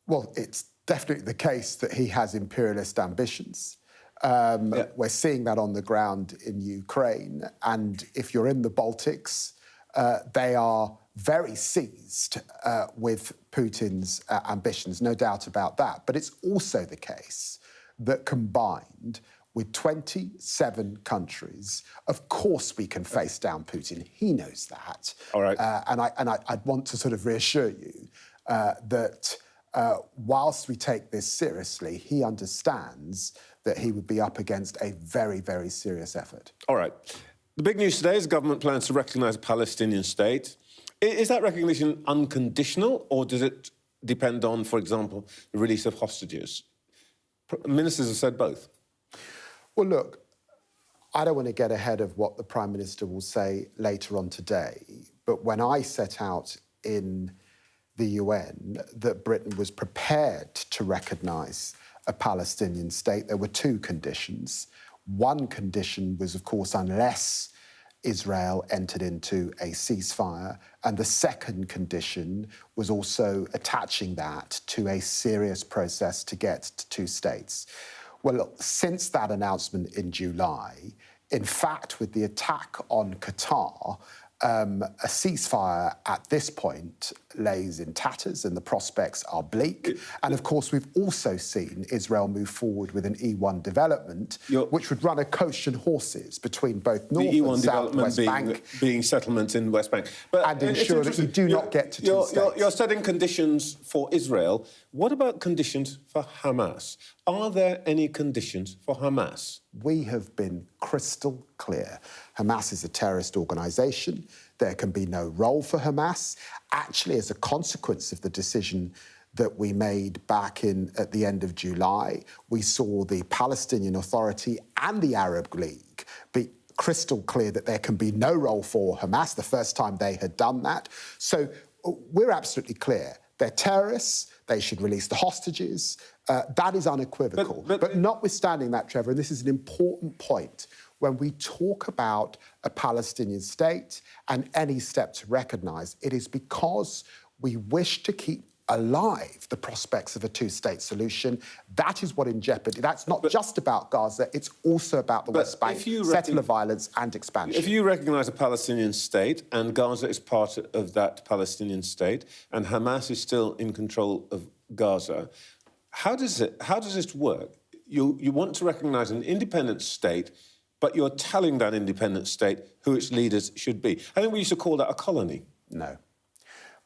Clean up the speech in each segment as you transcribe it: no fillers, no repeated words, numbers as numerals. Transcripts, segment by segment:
Well, it's definitely the case that he has imperialist ambitions. We're seeing that on the ground in Ukraine. And if you're in the Baltics, they are very seized with Putin's ambitions, no doubt about that. But it's also the case that combined with 27 countries, of course we can face down Putin. He knows that. All right. And I'd want to sort of reassure you that whilst we take this seriously, he understands that he would be up against a very, very serious effort. All right. The big news today is the government plans to recognise a Palestinian state. Is that recognition unconditional, or does it depend on, for example, the release of hostages? Ministers have said both. Well, look, I don't want to get ahead of what the Prime Minister will say later on today, but when I set out in the UN that Britain was prepared to recognise a Palestinian state, there were two conditions. One condition was, of course, unless Israel entered into a ceasefire, and the second condition was also attaching that to a serious process to get to two states. Well, look, since that announcement in July, in fact, with the attack on Qatar, a ceasefire at this point lays in tatters and the prospects are bleak. And of course, we've also seen Israel move forward with an E1 development, which would run a coach and horses between both North and South West Bank. Being settlements in West Bank. But and ensure that you do not get to two states. You're setting conditions for Israel. What about conditions for Hamas? Are there any conditions for Hamas? We have been crystal clear. Hamas is a terrorist organisation. There can be no role for Hamas. Actually, as a consequence of the decision that we made back at the end of July, we saw the Palestinian Authority and the Arab League be crystal clear that there can be no role for Hamas, the first time they had done that. So we're absolutely clear. They're terrorists. They should release the hostages. That is unequivocal. But notwithstanding that, Trevor, and this is an important point, when we talk about a Palestinian state and any step to recognise, it is because we wish to keep alive the prospects of a two-state solution. That is what in jeopardy. That's not just about Gaza, it's also about the West Bank, settler violence and expansion. If you recognise a Palestinian state and Gaza is part of that Palestinian state and Hamas is still in control of Gaza, how does this work? You want to recognise an independent state, but you're telling that independent state who its leaders should be. I think we used to call that a colony. No.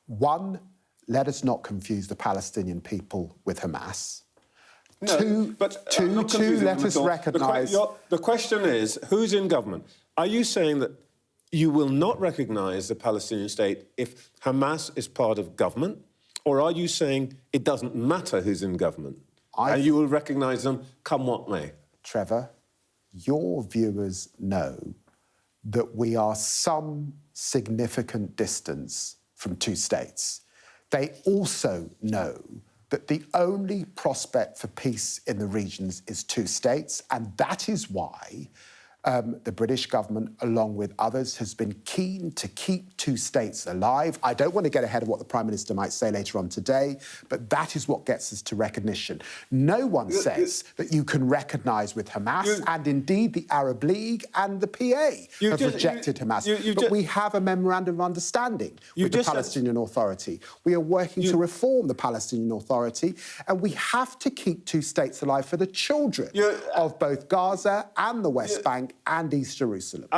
One, let us not confuse the Palestinian people with Hamas. No, two, let us recognise... The question is, who's in government? Are you saying that you will not recognise the Palestinian state if Hamas is part of government? Or are you saying it doesn't matter who's in government and you will recognise them come what may? Trevor, your viewers know that we are some significant distance from two states. They also know that the only prospect for peace in the regions is two states, and that is why the British government, along with others, has been keen to keep two states alive. I don't want to get ahead of what the Prime Minister might say later on today, but that is what gets us to recognition. No one says that you can recognise with Hamas, and indeed the Arab League and the PA have rejected Hamas. But we have a memorandum of understanding with the Palestinian Authority. We are working to reform the Palestinian Authority, and we have to keep two states alive for the children of both Gaza and the West Bank and East Jerusalem.